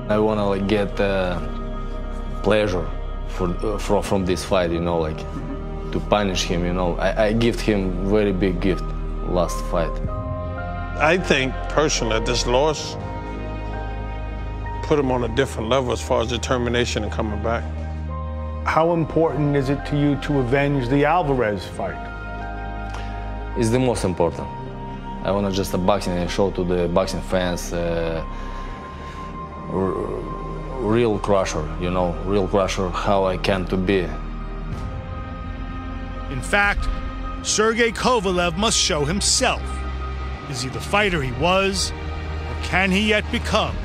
I want to like get pleasure from this fight, you know, like to punish him, you know. I give him very big gift last fight. I think personally this loss put him on a different level as far as determination and coming back. How important is it to you to avenge the Alvarez fight? It's the most important. I want to just a boxing and show to the boxing fans real Krusher, you know, real Krusher, how I can to be. In fact, Sergey Kovalev must show himself. Is he the fighter he was, or can he yet become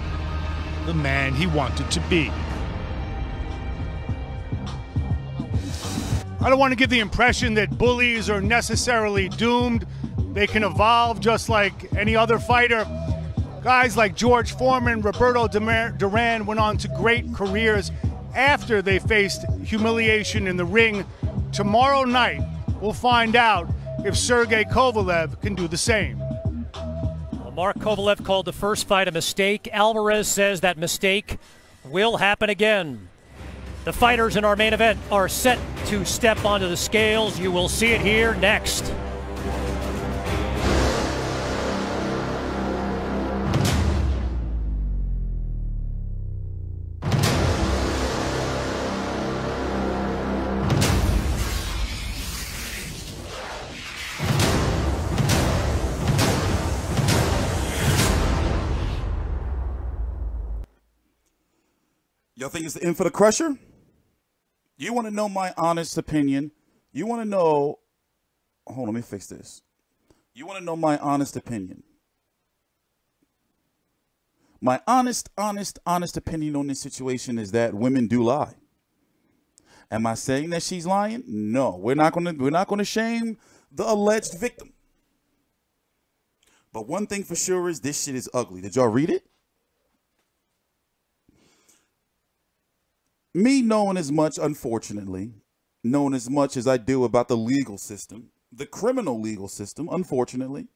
the man he wanted to be? I don't want to give the impression that bullies are necessarily doomed. They can evolve just like any other fighter. Guys like George Foreman, Roberto Duran went on to great careers after they faced humiliation in the ring. Tomorrow night, we'll find out if Sergey Kovalev can do the same. Well, Mark Kovalev called the first fight a mistake. Alvarez says that mistake will happen again. The fighters in our main event are set to step onto the scales. You will see it here next. Y'all think it's the end for the Krusher? You want to know my honest opinion? You want to know... Hold on, let me fix this. You want to know my honest opinion? My honest opinion on this situation is that women do lie. Am I saying that she's lying? No, we're not gonna shame the alleged victim. But one thing for sure is this shit is ugly. Did y'all read it? Me knowing as much, unfortunately, knowing as much as I do about the legal system, the criminal legal system, unfortunately,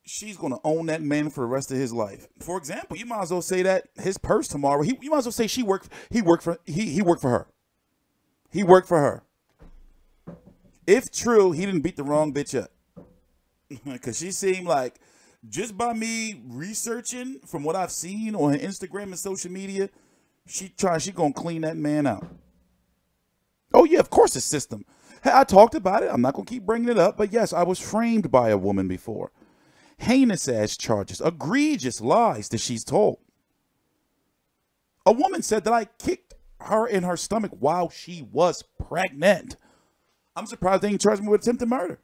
she's going to own that man for the rest of his life. For example, you might as well say that his purse tomorrow, you might as well say he worked for her. He worked for her. If true, he didn't beat the wrong bitch up. Because she seemed like, just by me researching from what I've seen on her Instagram and social media, she gonna clean that man out. Oh yeah, of course the system. Hey, I talked about it. I'm not gonna keep bringing it up, but yes, I was framed by a woman before. Heinous ass charges, egregious lies that she's told. A woman said that I kicked her in her stomach while she was pregnant. I'm surprised they ain't charged me with attempted murder.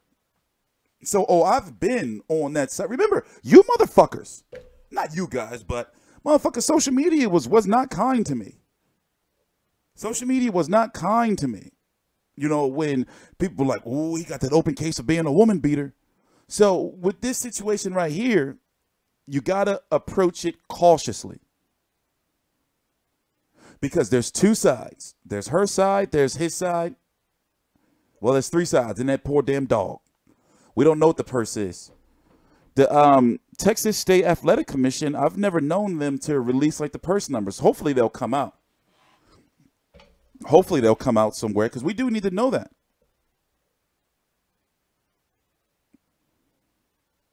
So, I've been on that side. Remember, you motherfuckers, not you guys, but motherfucker, social media was not kind to me. Social media was not kind to me. You know, when people were like, oh, he got that open case of being a woman beater. So, with this situation right here, you got to approach it cautiously. Because there's two sides. There's her side, there's his side. Well, there's three sides, and that poor damn dog. We don't know what the purse is. The Texas State Athletic Commission, I've never known them to release like the purse numbers. Hopefully they'll come out. Hopefully they'll come out somewhere because we do need to know that.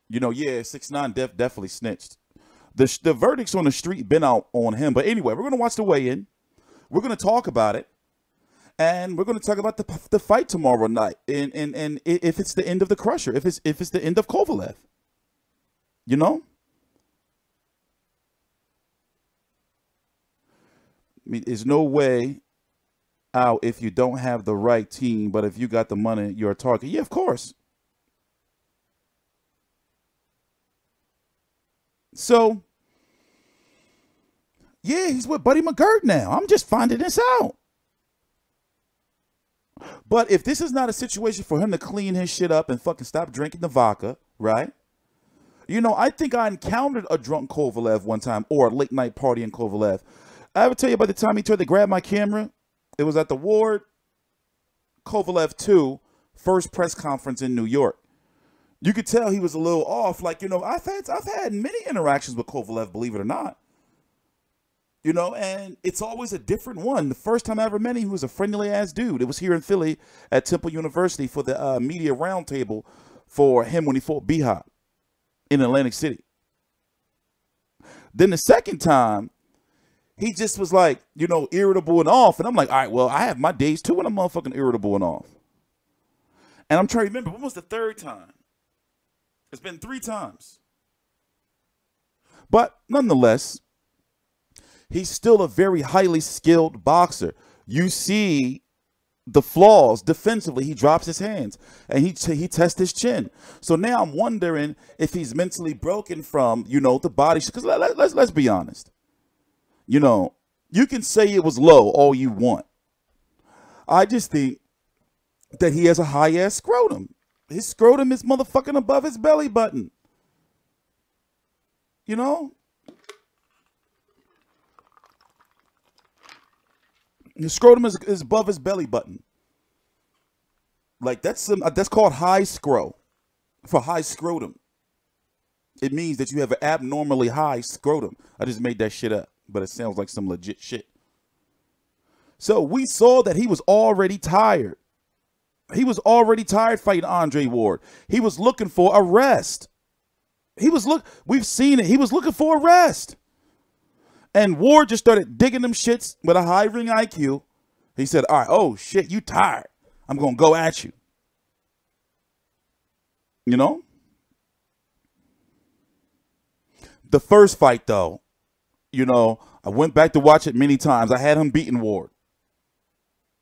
You know, yeah, 6ix9ine definitely snitched. The verdicts on the street been out on him. But anyway, we're going to watch the weigh-in. We're going to talk about it. And we're going to talk about the fight tomorrow night, and if it's the end of the Krusher, if it's the end of Kovalev, you know. I mean, there's no way out if you don't have the right team, but if you got the money, you're a target. Yeah, of course. So, yeah, he's with Buddy McGirt now. I'm just finding this out. But if this is not a situation for him to clean his shit up and fucking stop drinking the vodka, right? You know, I think I encountered a drunk Kovalev one time, or a late night party in Kovalev. I ever tell you about the time he tried to grab my camera? It was at the Ward Kovalev 2 first press conference in New York. You could tell he was a little off. Like, you know, I've had many interactions with Kovalev, believe it or not. You know, and it's always a different one. The first time I ever met him, he was a friendly ass dude. It was here in Philly at Temple University for the media roundtable for him when he fought B-Hop in Atlantic City. Then the second time, he just was like, you know, irritable and off. And I'm like, all right, well, I have my days too when I'm motherfucking irritable and off. And I'm trying to remember, when was the third time? It's been 3 times. But nonetheless, he's still a very highly skilled boxer. You see the flaws defensively. He drops his hands and he tests his chin. So now I'm wondering if he's mentally broken from, you know, the body. Because let's be honest. You know, you can say it was low all you want. I just think that he has a high-ass scrotum. His scrotum is motherfucking above his belly button. You know? His scrotum is above his belly button. Like, that's called high scro. For high scrotum. It means that you have an abnormally high scrotum. I just made that shit up, but it sounds like some legit shit. So we saw that he was already tired. He was already tired fighting Andre Ward. He was looking for a rest. We've seen it. He was looking for a rest. And Ward just started digging them shits with a high ring IQ. He said, all right, oh shit, you tired. I'm going to go at you. You know? The first fight, though, you know, I went back to watch it many times. I had him beating Ward.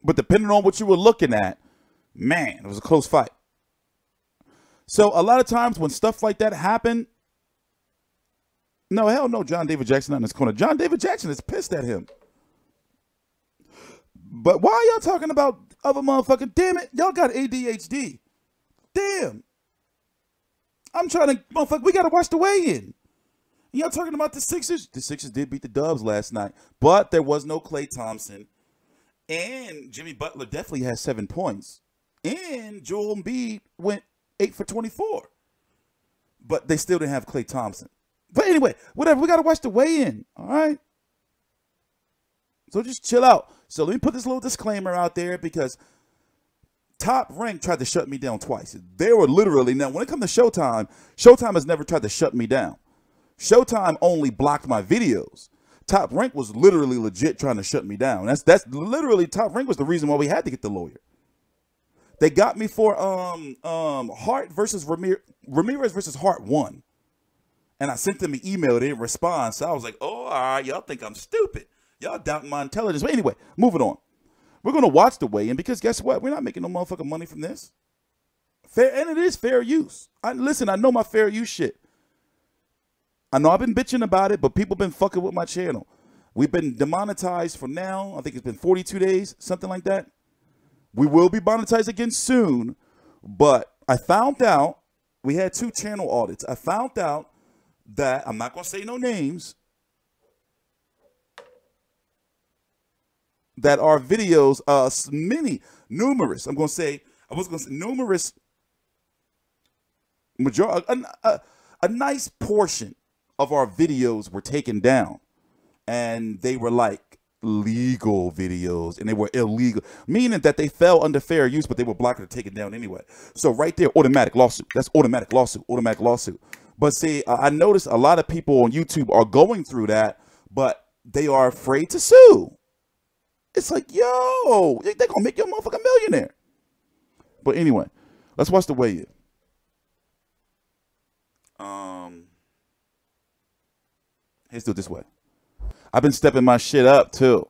But depending on what you were looking at, man, it was a close fight. So a lot of times when stuff like that happened, no, hell no, John David Jackson not in his corner. John David Jackson is pissed at him. But why are y'all talking about other motherfucking, damn it, y'all got ADHD. Damn. I'm trying to, motherfucker, we got to watch the weigh-in. Y'all talking about the Sixers? The Sixers did beat the Dubs last night, but there was no Klay Thompson. And Jimmy Butler definitely has 7 points. And Joel Embiid went 8 for 24. But they still didn't have Klay Thompson. But anyway, whatever. We got to watch the weigh-in, all right? So just chill out. So let me put this little disclaimer out there because Top Rank tried to shut me down twice. They were literally, now when it comes to Showtime, Showtime has never tried to shut me down. Showtime only blocked my videos. Top Rank was literally legit trying to shut me down. That's literally, Top Rank was the reason why we had to get the lawyer. They got me for Hart versus Ramirez versus Hart 1. And I sent them an email. They didn't respond. So I was like, oh, all right, y'all think I'm stupid. Y'all doubting my intelligence. But anyway, moving on. We're going to watch the weigh-in because guess what? We're not making no motherfucking money from this. Fair, and it is fair use. Listen, I know my fair use shit. I know I've been bitching about it, but people been fucking with my channel. We've been demonetized for now. I think it's been 42 days, something like that. We will be monetized again soon, but I found out we had 2 channel audits. I found out that, I'm not going to say no names, that our videos, numerous, I'm going to say, numerous, a nice portion of our videos were taken down, and they were like legal videos, and they were illegal, meaning that they fell under fair use, but they were blocked or taken down anyway. So right there, automatic lawsuit. That's automatic lawsuit, automatic lawsuit. But see, I noticed a lot of people on YouTube are going through that, but they are afraid to sue. It's like, yo, they're going to make you a motherfucking millionaire. But anyway, let's watch the weigh-in. Let's do it this way. I've been stepping my shit up, too.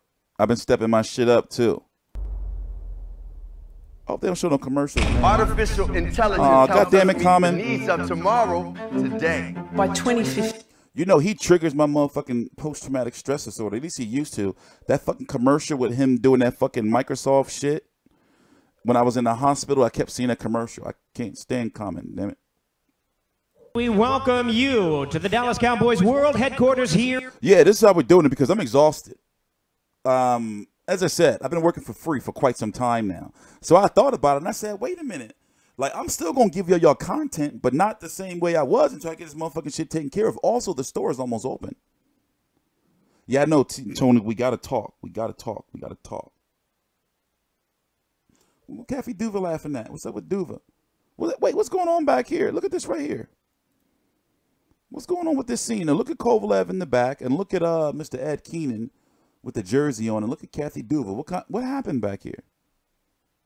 Oh, they don't show no commercials, man. Artificial intelligence. Oh, goddamn it, Common. The needs of tomorrow, today. By 2050. You know, he triggers my motherfucking post-traumatic stress disorder. At least he used to. That fucking commercial with him doing that fucking Microsoft shit. When I was in the hospital, I kept seeing that commercial. I can't stand Common, damn it. We welcome you to the Dallas Cowboys World Headquarters here. Yeah, this is how we're doing it because I'm exhausted. As I said, I've been working for free for quite some time now. So I thought about it and I said, wait a minute. Like, I'm still going to give y'all content, but not the same way I was until I get this motherfucking shit taken care of. Also, the store is almost open. Yeah, I know, Tony, we got to talk. We got to talk. We got to talk. What Cafe Duva laughing at? What's up with Duva? Wait, what's going on back here? Look at this right here. What's going on with this scene? Now look at Kovalev in the back, and look at Mr. Ed Keenan with the jersey on, and look at Kathy Duva. What happened back here?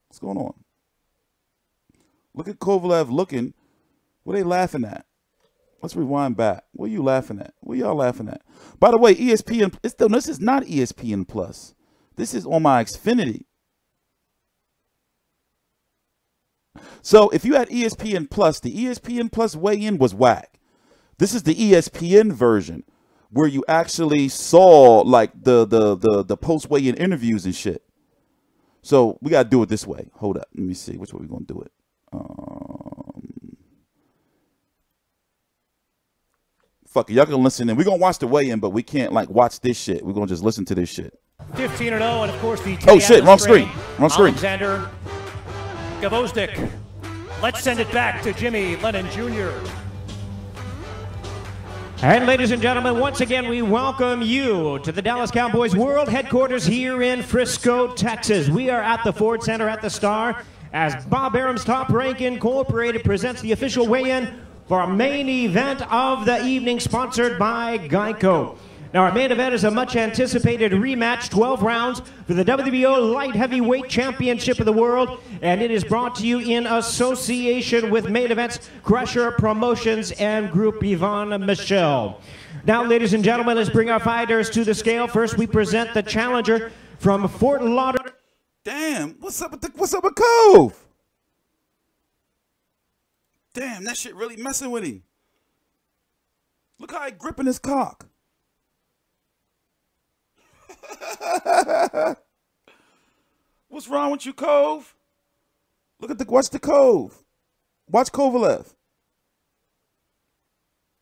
What's going on? Look at Kovalev looking. What are they laughing at? Let's rewind back. What are you laughing at? What are y'all laughing at? By the way, ESPN. This is not ESPN Plus. This is on my Xfinity. So if you had ESPN Plus, the ESPN Plus weigh-in was whack. This is the ESPN version where you actually saw like the post weigh-in interviews and shit. So we gotta do it this way. Hold up, let me see which way we gonna do it. Fuck it, y'all can listen in. We're gonna watch the weigh-in, but we can't like watch this shit. We're gonna just listen to this shit. 15-0, and of course the oh shit, wrong screen. Wrong screen. Alexander Gavozdik. Let's send it back to Jimmy Lennon Jr. And ladies and gentlemen, once again, we welcome you to the Dallas Cowboys World Headquarters here in Frisco, Texas. We are at the Ford Center at the Star as Bob Arum's Top Rank Incorporated presents the official weigh-in for our main event of the evening, sponsored by Geico. Now, our main event is a much-anticipated rematch, 12 rounds, for the WBO Light Heavyweight Championship of the World, and it is brought to you in association with Main Events, Krusher Promotions, and Group Yvonne Michelle. Now, ladies and gentlemen, let's bring our fighters to the scale. First, we present the challenger from Fort Lauderdale. Damn, what's up with Cove? Damn, that shit really messing with him. Look how he gripping his cock. What's wrong with you, Cove? Watch the Cove. Watch Kovalev.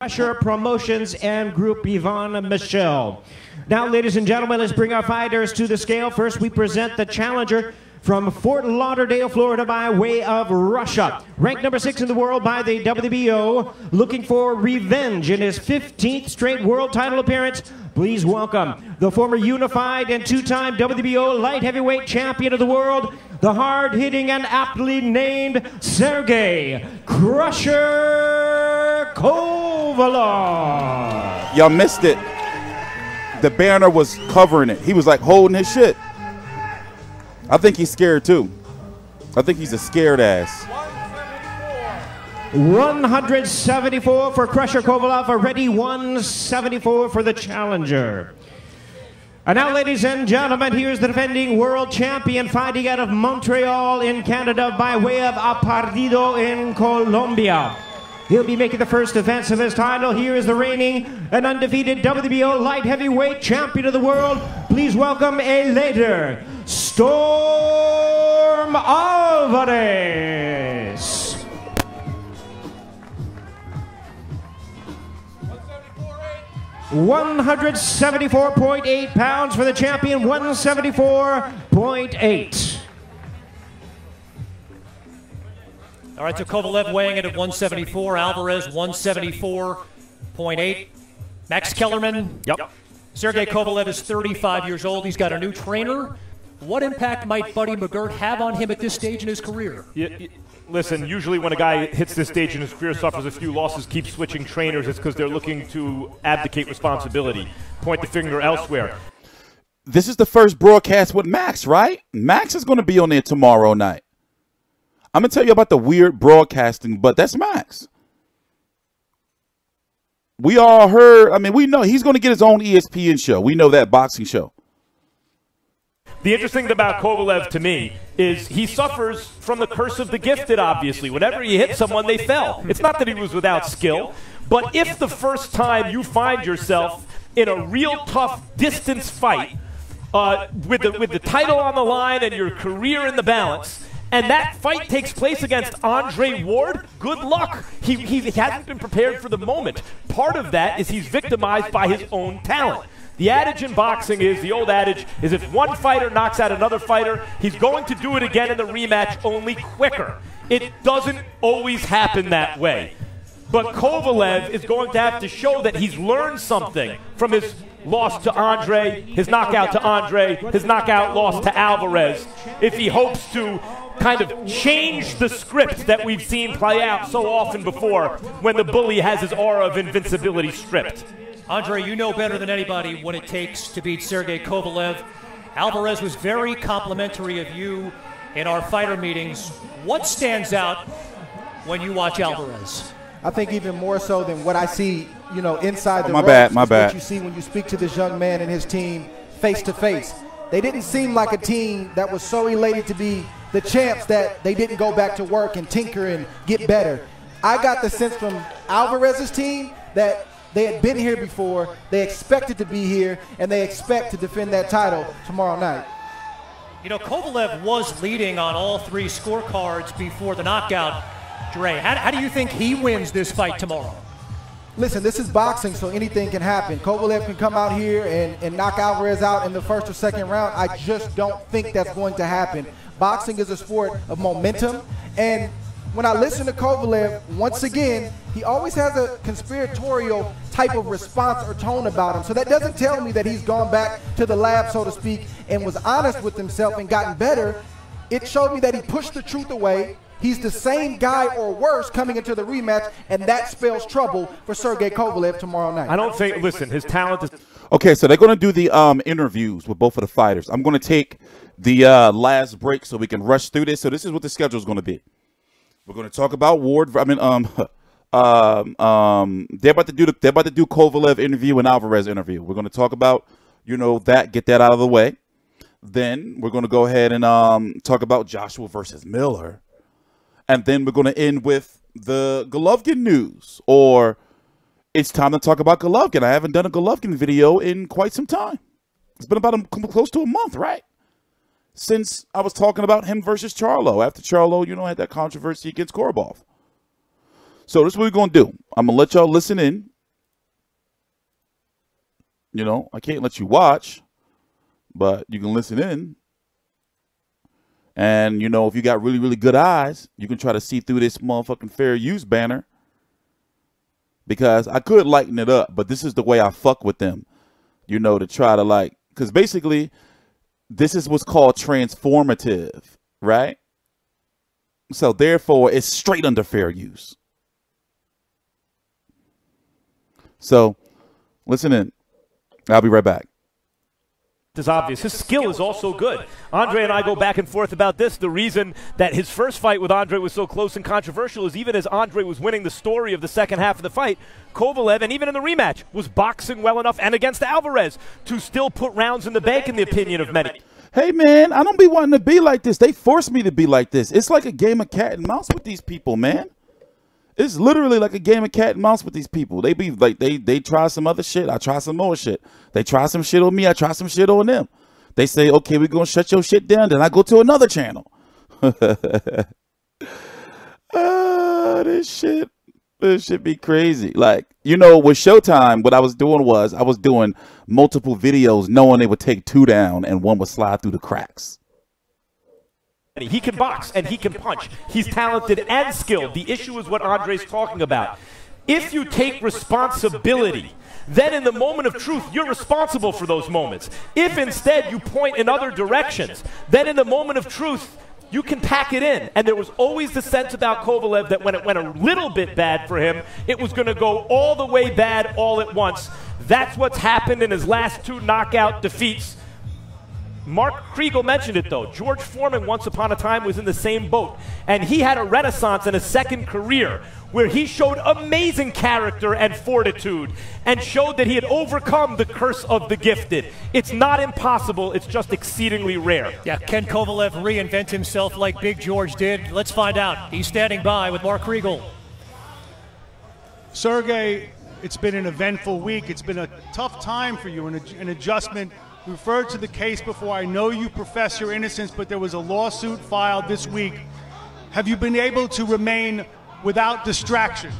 Krusher Promotions and Group Yvonne Michelle. Now, ladies and gentlemen, let's bring our fighters to the scale. First, we present the challenger from Fort Lauderdale, Florida, by way of Russia. Ranked number 6 in the world by the WBO, looking for revenge in his 15th straight world title appearance. Please welcome the former unified and 2-time WBO light heavyweight champion of the world, the hard-hitting and aptly named Sergey Krusher Kovalev. Y'all missed it. The banner was covering it. He was like holding his shit. I think he's scared too. I think he's a scared ass. 174 for Krusher Kovalev, already 174 for the challenger. And now, ladies and gentlemen, here's the defending world champion fighting out of Montreal in Canada by way of Apardido in Colombia. He'll be making the first defense of his title. Here is the reigning and undefeated WBO light heavyweight champion of the world. Please welcome Eleider Storm Alvarez. 174.8 pounds for the champion, 174.8. All right, so Kovalev weighing in at 174, Alvarez 174.8. Max Kellerman. Yep. Sergey Kovalev is 35 years old. He's got a new trainer. What impact might Buddy McGirt have on him at this stage in his career? Listen, usually when a guy hits this stage in his career, suffers a few losses, keeps switching trainers, it's because they're looking to abdicate responsibility, point the finger elsewhere. This is the first broadcast with Max, right? Max is going to be on there tomorrow night. I'm going to tell you about the weird broadcasting, but that's Max. We all heard, I mean, we know he's going to get his own ESPN show. We know that, boxing show. The interesting thing about Kovalev to me is he suffers from the curse of the gifted, obviously. Whenever he hit someone, they fell. It's not that he was without skill, but if the first time you find yourself in a real tough distance fight with the title on the line and your career in the balance, and that fight takes place against Andre Ward, good luck. He hasn't been prepared for the moment. Part of that is he's victimized by his own talent. The adage in boxing is, the old adage, is if one fighter knocks out another fighter, he's going to do it again in the rematch, only quicker. It doesn't always happen that way. But Kovalev is going to have to show that he's learned something from his loss to Andre, his knockout to Andre, his knockout loss to Alvarez, if he hopes to kind of change the script that we've seen play out so often before when the bully has his aura of invincibility stripped. Andre, you know better than anybody what it takes to beat Sergey Kovalev. Alvarez was very complimentary of you in our fighter meetings. What stands out when you watch Alvarez? I think even more so than what I see, you know, inside the my ropes, bad, my bad. what you see when you speak to this young man and his team face to face. They didn't seem like a team that was so elated to be the champs that they didn't go back to work and tinker and get better. I got the sense from Alvarez's team that they had been here before, they expected to be here, and they expect to defend that title tomorrow night. You know, Kovalev was leading on all three scorecards before the knockout. Dre, how do you think he wins this fight tomorrow? Listen, this is boxing, so anything can happen. Kovalev can come out here and knock Alvarez out in the first or second round. I just don't think that's going to happen. Boxing is a sport of momentum, and when I listen to Kovalev, once again, he always has a conspiratorial type of response or tone about him. So that doesn't tell me that he's gone back to the lab, so to speak, and was honest with himself and gotten better. It showed me that he pushed the truth away. He's the same guy or worse coming into the rematch, and that spells trouble for Sergey Kovalev tomorrow night. I don't think, listen, his talent is... Okay, so they're going to do the interviews with both of the fighters. I'm going to take the last break so we can rush through this. So this is what the schedule is going to be. We're going to talk about Ward. I mean, they're about to do Kovalev interview and Alvarez interview. We're going to talk about, you know, get that out of the way. Then we're going to go ahead and talk about Joshua versus Miller, and then we're going to end with the Golovkin news. Or it's time to talk about Golovkin. I haven't done a Golovkin video in quite some time. It's been about close to a month, right? Since I was talking about him versus Charlo, after Charlo, you know, had that controversy against Korobov. So this is what we're going to do. I'm going to let y'all listen in. You know, I can't let you watch, but you can listen in. And, you know, if you got really, really good eyes, you can try to see through this motherfucking fair use banner. Because I could lighten it up, but this is the way I fuck with them. You know, to try to like, because basically... this is what's called transformative, right? So therefore, it's straight under fair use. So listen in. I'll be right back. Is obvious. His skill is also good. Andre and I go back and forth about this. The reason that his first fight with Andre was so close and controversial is even as Andre was winning the story of the second half of the fight, Kovalev, and even in the rematch, was boxing well enough, and against Alvarez, to still put rounds in the bank in the opinion of many. Hey, man, I don't be wanting to be like this. They force me to be like this. It's like a game of cat and mouse with these people, man. It's literally like a game of cat and mouse with these people. They be like, they try some other shit. I try some more shit. They try some shit on me. I try some shit on them. They say, okay, we're going to shut your shit down. Then I go to another channel. This shit be crazy. Like, you know, with Showtime, what I was doing was I was doing multiple videos knowing they would take two down and one would slide through the cracks. He can box and he can punch. He's talented and skilled. The issue is what Andre's talking about. If you take responsibility, then in the moment of truth, you're responsible for those moments. If instead you point in other directions, then in the moment of truth, you can pack it in. And there was always the sense about Kovalev that when it went a little bit bad for him, it was going to go all the way bad all at once. That's what's happened in his last two knockout defeats. Mark Kriegel mentioned it, though. George Foreman, once upon a time, was in the same boat. And he had a renaissance in a second career where he showed amazing character and fortitude and showed that he had overcome the curse of the gifted. It's not impossible. It's just exceedingly rare. Yeah, can Kovalev reinvent himself like Big George did? Let's find out. He's standing by with Mark Kriegel. Sergey, it's been an eventful week. It's been a tough time for you, an adjustment. We referred to the case before. I know you profess your innocence, but there was a lawsuit filed this week. Have you been able to remain without distraction?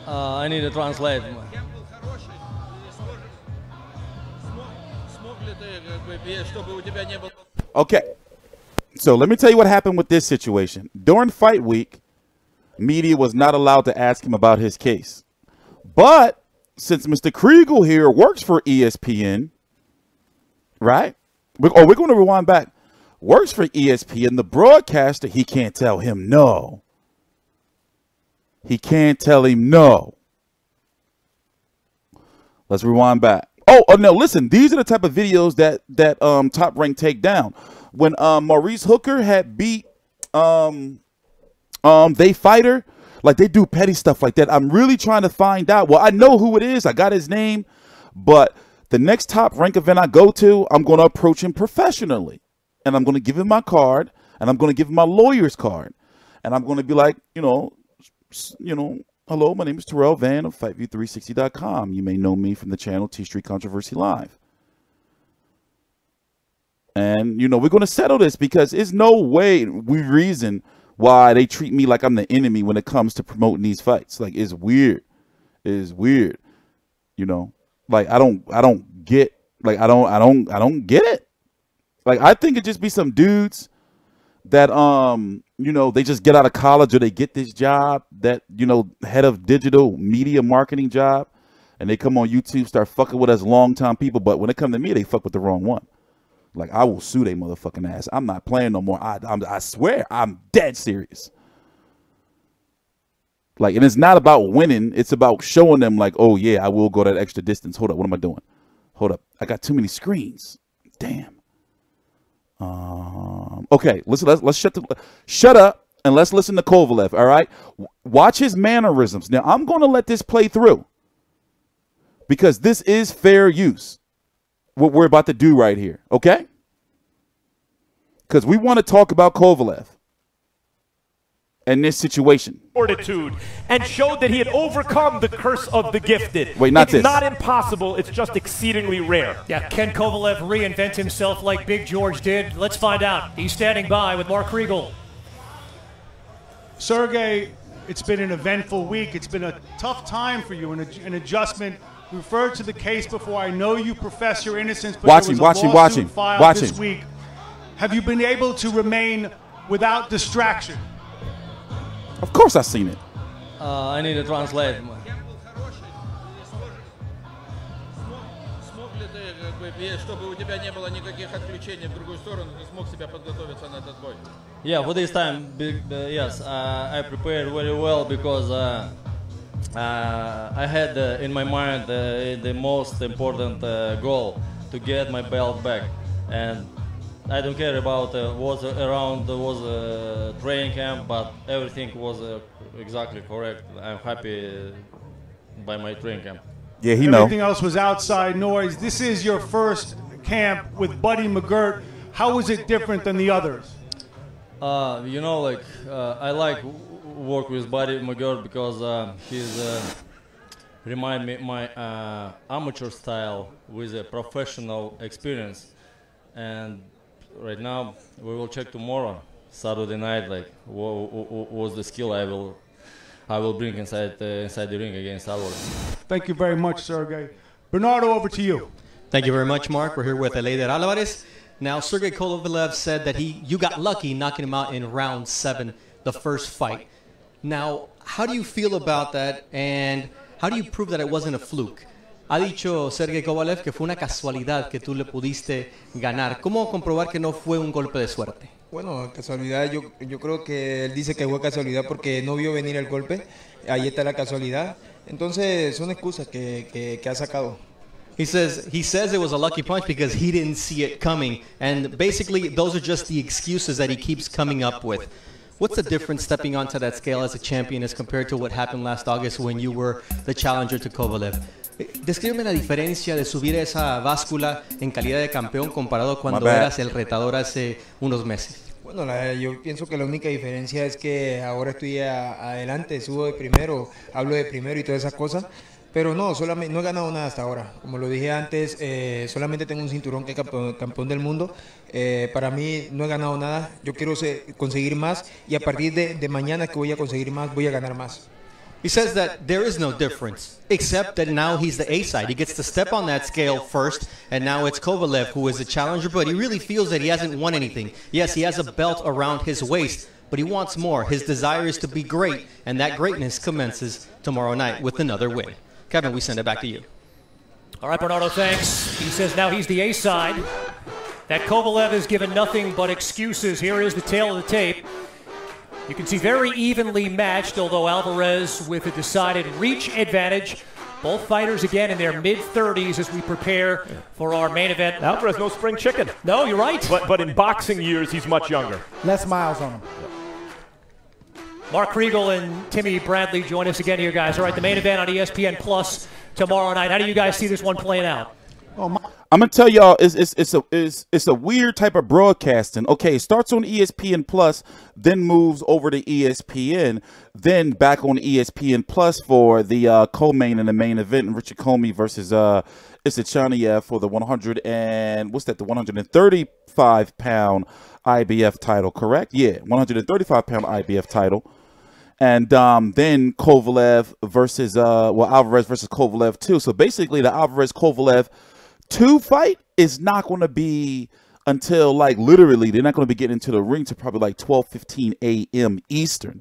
I need to translate. Okay. So let me tell you what happened with this situation. During fight week, media was not allowed to ask him about his case. But since Mr. Kriegel here works for ESPN, right? We're going to rewind back. Works for ESPN, the broadcaster, he can't tell him no. He can't tell him no. Let's rewind back. Oh no, listen, these are the type of videos that Top Rank take down. When Maurice Hooker had beat they fighter, like they do petty stuff like that. I'm really trying to find out. Well, I know who it is. I got his name. But the next Top Rank event I go to, I'm going to approach him professionally. And I'm going to give him my card. And I'm going to give him my lawyer's card. And I'm going to be like, you know, hello, my name is Terrell Van of FightView360.com. You may know me from the channel TstreeT Controversy Live. And, you know, we're going to settle this because there's no reason why they treat me like I'm the enemy when it comes to promoting these fights. Like, it's weird. It's weird. You know, like, I don't get it. Like, I think it just be some dudes that, you know, they just get out of college or they get this job that, you know, head of digital media marketing job. And they come on YouTube, start fucking with us long-time people. But when it come to me, they fuck with the wrong one. Like, I will sue they motherfucking ass. I'm not playing no more. I swear, I'm dead serious. Like, and it's not about winning. It's about showing them, like, oh, yeah, I will go that extra distance. Hold up. What am I doing? Hold up. I got too many screens. Damn. Okay, listen, let's shut up and let's listen to Kovalev, all right? Watch his mannerisms. Now, I'm going to let this play through because this is fair use. What we're about to do right here, okay? Because we want to talk about Kovalev and this situation. Fortitude and showed that he had overcome the curse of the gifted. Wait, not this. It's not impossible. It's just exceedingly rare. Yeah, can Kovalev reinvent himself like Big George did? Let's find out. He's standing by with Mark Kriegel. Sergey, it's been an eventful week. It's been a tough time for you, an adjustment. Referred to the case before. I know you profess your innocence, but there was a lawsuit filed this week. Have you been able to remain without distraction? Of course I've seen it. I need to translate. Yeah, for this time, yes, I prepared very well because I had in my mind the most important goal to get my belt back, and I don't care about was a training camp, but everything was exactly correct. I'm happy by my training camp. Yeah, he knows. Everything else was outside noise. This is your first camp with Buddy McGirt. How is it different than the others? You know, like I like work with Buddy McGirt because he's remind me my amateur style with a professional experience. And right now we will check tomorrow, Saturday night, like what was the skill I will bring inside the ring against Alvarez. Thank you very much, Sergey. Bernardo, over to you. Thank you very much, Mark. We're here with Eleider Alvarez. Now, Sergey Kovalev said that you got lucky knocking him out in round 7, the first fight. Now, how do you feel about that, and how do you prove that it wasn't a fluke? Ha dicho Sergey Kovalev que fue una casualidad que tú le pudiste ganar. ¿Cómo comprobar que no fue un golpe de suerte? Bueno, casualidad, yo creo que él dice que fue casualidad porque no vio venir el golpe. Ahí está la casualidad. Entonces, son excusas que ha sacado. He says it was a lucky punch because he didn't see it coming. And basically, those are just the excuses that he keeps coming up with. What's the difference stepping onto that scale as a champion as compared to what happened last August when you were the challenger to Kovalev? Descríbeme la diferencia de subir esa báscula en calidad de campeón comparado cuando eras el retador hace unos meses. Bueno, yo pienso que la única diferencia es que ahora estoy adelante, subo de primero, hablo de primero y todas esas cosas. Pero no, solamente, no he ganado nada hasta ahora. Como lo dije antes, solamente tengo un cinturón que es campeón del mundo. Para mí no he ganado nada. Yo quiero conseguir más y a partir de mañana que voy a conseguir más, voy a ganar más. He says that there is no difference, except that now he's the A side. He gets to step on that scale first, and now it's Kovalev who is the challenger, but he really feels that he hasn't won anything. Yes, he has a belt around his waist, but he wants more. His desire is to be great, and that greatness commences tomorrow night with another win. Kevin, we send it back to you. All right, Bernardo, thanks. He says now he's the A side. That Kovalev has given nothing but excuses. Here is the tail of the tape. You can see very evenly matched, although Alvarez with a decided reach advantage. Both fighters again in their mid-30s as we prepare for our main event. Alvarez, no spring chicken. No, you're right. But in boxing years, he's much younger. Less miles on him. Mark Kriegel and Timmy Bradley join us again here, guys. All right, the main event on ESPN Plus tomorrow night. How do you guys see this one playing out? I'm gonna tell y'all, it's a weird type of broadcasting. Okay, it starts on ESPN Plus, then moves over to ESPN, then back on ESPN Plus for the co-main and the main event, and Richard Comey versus Isachaniev for the 135-pound IBF title. Correct? Yeah, 135-pound IBF title. And then Kovalev versus Alvarez versus Kovalev 2. So basically, the Alvarez-Kovalev 2 fight is not going to be until, like, literally, they're not going to be getting into the ring to probably like 12:15 a.m. Eastern.